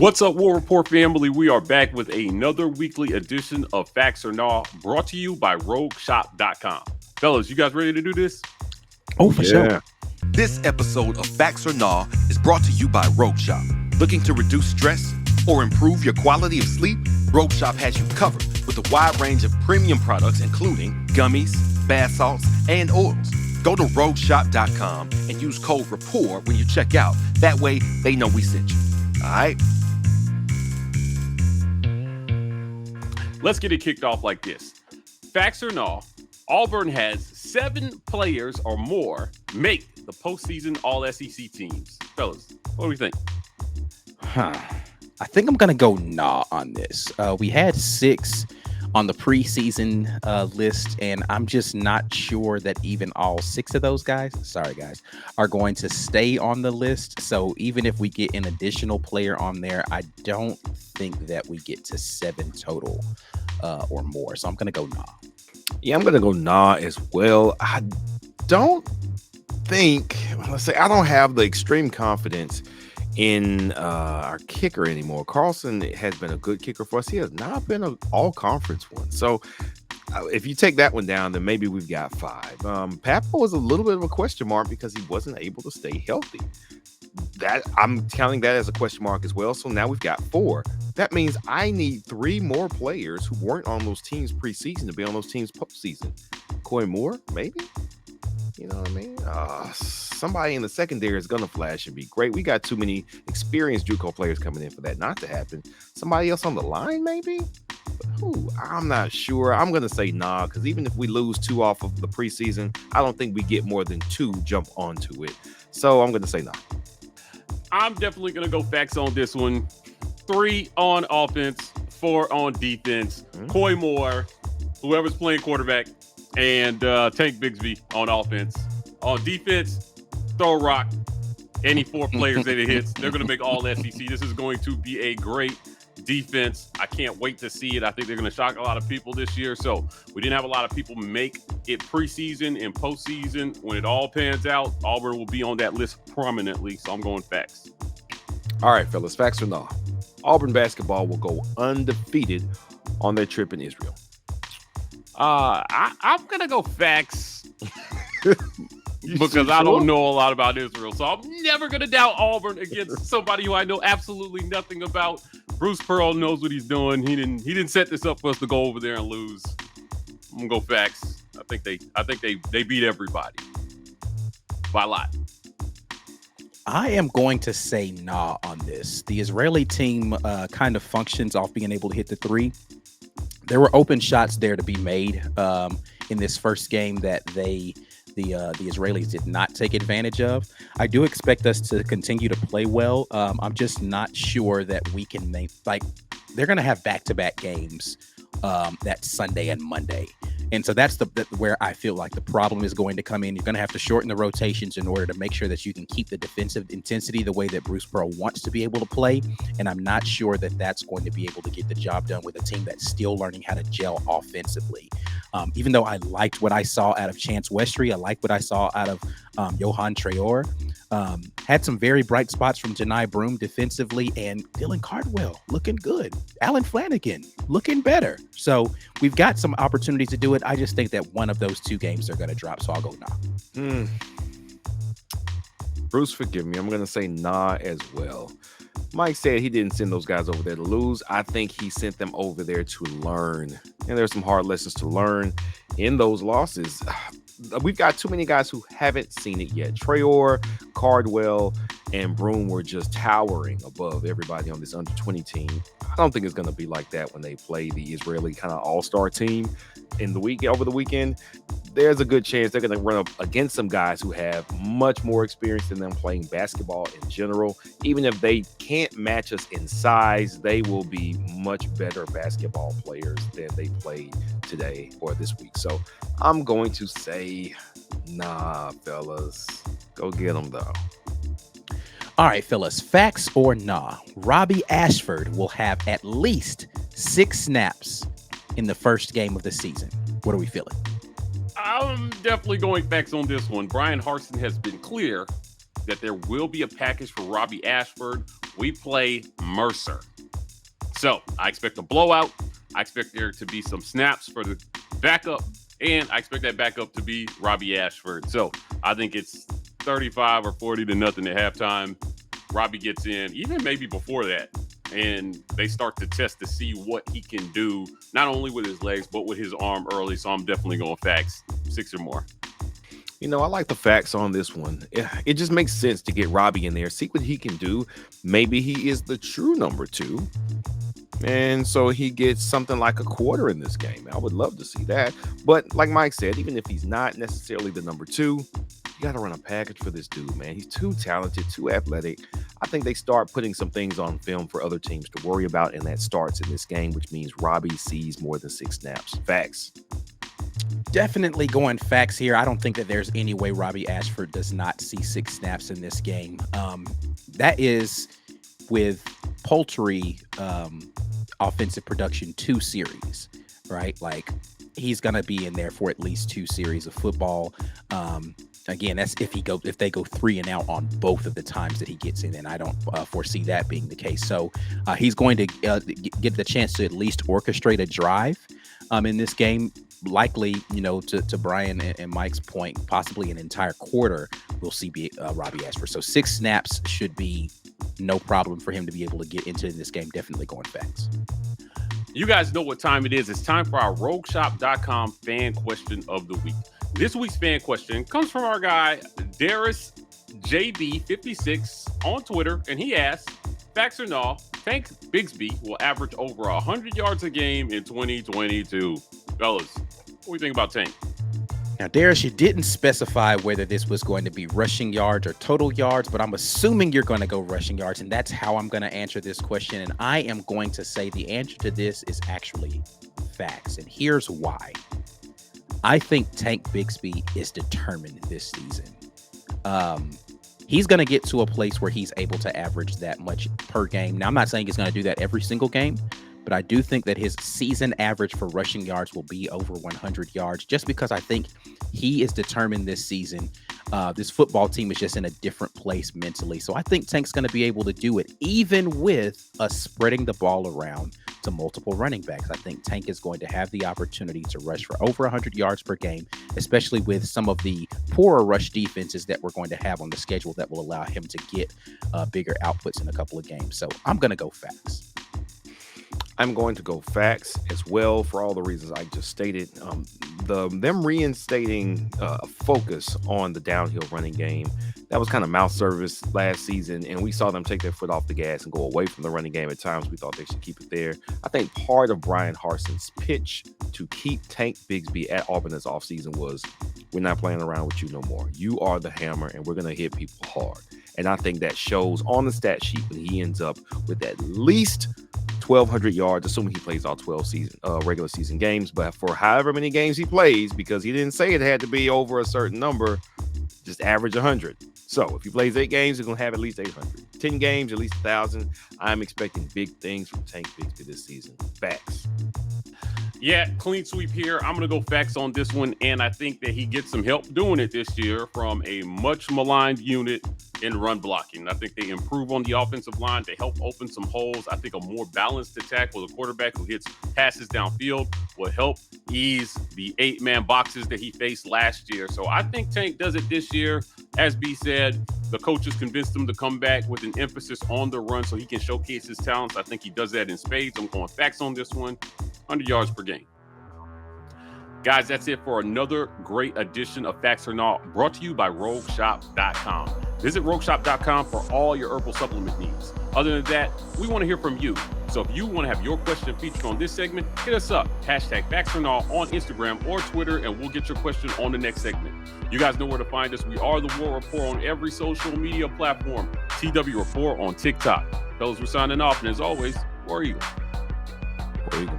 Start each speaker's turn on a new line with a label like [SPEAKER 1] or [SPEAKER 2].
[SPEAKER 1] What's up, War Rapport family? We are back with another weekly edition of Facts or Nah, brought to you by RogueShop.com. Fellas, you guys ready to do this?
[SPEAKER 2] Oh, for sure.
[SPEAKER 3] This episode of Facts or Nah is brought to you by Rogue Shop. Looking to reduce stress or improve your quality of sleep? Rogue Shop has you covered with a wide range of premium products, including gummies, bath salts, and oils. Go to RogueShop.com and use code Rapport when you check out. That way, they know we sent you. All right?
[SPEAKER 1] Let's get it kicked off like this. Facts or Nah, Auburn has 7 players or more make the postseason All-SEC teams. Fellas, what do we think?
[SPEAKER 2] I think I'm going to go nah on this. We had 6 on the preseason list, and I'm just not sure that even all 6 of those guys, are going to stay on the list. So even if we get an additional player on there, I don't think that we get to 7 total or more. So I'm going to go nah.
[SPEAKER 4] Yeah, I'm going to go nah as well. I don't have the extreme confidence in our kicker anymore. Carlson has been a good kicker for us. He has not been an all-conference one. So if you take that one down, then maybe we've got 5. Papo was a little bit of a question mark because he wasn't able to stay healthy. That I'm counting that as a question mark as well. So now we've got 4. That means I need 3 more players who weren't on those teams preseason to be on those teams postseason. Coy Moore, maybe? You know what I mean? Somebody in the secondary is going to flash and be great. We got too many experienced JUCO players coming in for that not to happen. Somebody else on the line, maybe? I'm not sure. I'm going to say nah, because even if we lose 2 off of the preseason, I don't think we get more than 2 jump onto it. So I'm going to say nah.
[SPEAKER 1] I'm definitely going to go facts on this one. 3 on offense, 4 on defense. Coy Moore, whoever's playing quarterback, and Tank Bigsby on offense. On defense, throw a rock. Any 4 players that it hits, they're going to make all SEC. This is going to be a great defense. I can't wait to see it. I think they're going to shock a lot of people this year. So we didn't have a lot of people make it preseason and postseason. When it all pans out, Auburn will be on that list prominently. So I'm going facts.
[SPEAKER 4] All right, fellas, facts or nah? Auburn basketball will go undefeated on their trip in Israel.
[SPEAKER 1] I'm going to go facts because I don't know a lot about Israel. So I'm never going to doubt Auburn against somebody who I know absolutely nothing about. Bruce Pearl knows what he's doing. He didn't set this up for us to go over there and lose. I'm going to go facts. I think they beat everybody by a lot.
[SPEAKER 2] I am going to say nah on this. The Israeli team kind of functions off being able to hit the 3. There were open shots there to be made in this first game that the Israelis did not take advantage of. I do expect us to continue to play well. I'm just not sure that we can make, they're going to have back-to-back games that Sunday and Monday. And so that's where I feel like the problem is going to come in. You're going to have to shorten the rotations in order to make sure that you can keep the defensive intensity the way that Bruce Pearl wants to be able to play. And I'm not sure that that's going to be able to get the job done with a team that's still learning how to gel offensively. Even though I liked what I saw out of Chance Westry, I liked what I saw out of Johan Traore. Had some very bright spots from Janai Broom defensively, and Dylan Cardwell looking good. Alan Flanagan looking better. So we've got some opportunities to do it. I just think that one of those 2 games are going to drop, so I'll go nah.
[SPEAKER 4] Bruce, forgive me. I'm going to say nah as well. Mike said he didn't send those guys over there to lose. I think he sent them over there to learn. And there's some hard lessons to learn in those losses. We've got too many guys who haven't seen it yet. Traore, Cardwell, and Broom were just towering above everybody on this under-20 team. I don't think it's going to be like that when they play the Israeli kind of all-star team over the weekend. There's a good chance they're going to run up against some guys who have much more experience than them playing basketball in general. Even if they can't match us in size, they will be much better basketball players than they played today or this week. So I'm going to say nah, fellas. Go get them, though.
[SPEAKER 2] All right, fellas, facts or nah? Robbie Ashford will have at least 6 snaps in the first game of the season. What are we feeling?
[SPEAKER 1] I'm definitely going facts on this one. Brian Harsin has been clear that there will be a package for Robbie Ashford. we play Mercer. So I expect a blowout. I expect there to be some snaps for the backup, and I expect that backup to be Robbie Ashford. So I think it's 35 or 40 to nothing at halftime. Robbie gets in, even maybe before that, and they start to test to see what he can do, not only with his legs, but with his arm early. So I'm definitely going facts, 6 or more.
[SPEAKER 4] You know, I like the facts on this one. It just makes sense to get Robbie in there, see what he can do. Maybe he is the true number 2. And so he gets something like a quarter in this game. I would love to see that. But like Mike said, even if he's not necessarily the number 2, you got to run a package for this dude, man. He's too talented, too athletic. I think they start putting some things on film for other teams to worry about, and that starts in this game, which means Robbie sees more than 6 snaps. Facts.
[SPEAKER 2] Definitely going facts here. I don't think that there's any way Robbie Ashford does not see 6 snaps in this game. That is with Poultry offensive production 2 series, right? Like he's gonna be in there for at least 2 series of football. Again, that's if they go 3 and out on both of the times that he gets in, and I don't foresee that being the case. So he's going to get the chance to at least orchestrate a drive in this game. Likely, to Brian and Mike's point, possibly an entire quarter we'll see Robbie Ashford. So 6 snaps should be no problem for him to be able to get into this game. Definitely going facts.
[SPEAKER 1] You guys know what time it is. It's time for our RogueShop.com fan question of the week. This week's fan question comes from our guy, Darius JB56 on Twitter, and he asks, facts or no, Tank Bigsby will average over 100 yards a game in 2022. Fellas, what do you think about Tank?
[SPEAKER 2] Now, Darius, you didn't specify whether this was going to be rushing yards or total yards, but I'm assuming you're going to go rushing yards, and that's how I'm going to answer this question. And I am going to say the answer to this is actually facts, and here's why. I think Tank Bigsby is determined this season. He's going to get to a place where he's able to average that much per game. Now, I'm not saying he's going to do that every single game, but I do think that his season average for rushing yards will be over 100 yards, just because I think he is determined this season. This football team is just in a different place mentally. So I think Tank's going to be able to do it, even with us spreading the ball around to multiple running backs. I think Tank is going to have the opportunity to rush for over 100 yards per game, especially with some of the poorer rush defenses that we're going to have on the schedule that will allow him to get bigger outputs in a couple of games. So I'm going to go facts.
[SPEAKER 4] I'm going to go facts as well for all the reasons I just stated. Them reinstating a focus on the downhill running game, that was kind of mouth service last season, and we saw them take their foot off the gas and go away from the running game at times. We thought they should keep it there. I think part of Brian Harson's pitch to keep Tank Bigsby at Auburn this offseason was, we're not playing around with you no more. You are the hammer, and we're going to hit people hard. And I think that shows on the stat sheet when he ends up with at least 1,200 yards, assuming he plays all 12 regular season games. But for however many games he plays, because he didn't say it had to be over a certain number, just average 100. So if he plays 8 games, he's going to have at least 800. 10 games, at least 1,000. I'm expecting big things from Tank Bigsby this season. Facts.
[SPEAKER 1] Yeah, clean sweep here. I'm going to go facts on this one, and I think that he gets some help doing it this year from a much maligned unit in run blocking. I think they improve on the offensive line to help open some holes. I think a more balanced attack with a quarterback who hits passes downfield will help ease the 8-man boxes that he faced last year. So I think Tank does it this year. As B said, the coaches convinced him to come back with an emphasis on the run so he can showcase his talents. I think he does that in spades. I'm going facts on this one. 100 yards per game. Guys, that's it for another great edition of Facts or Not, brought to you by RogueShop.com. Visit RogueShop.com for all your herbal supplement needs. Other than that, we want to hear from you. So if you want to have your question featured on this segment, hit us up. #FactsOrNot on Instagram or Twitter, and we'll get your question on the next segment. You guys know where to find us. We are the War Rapport on every social media platform. TW Rapport on TikTok. Fellas, we're signing off, and as always, War Eagle.
[SPEAKER 4] War Eagle.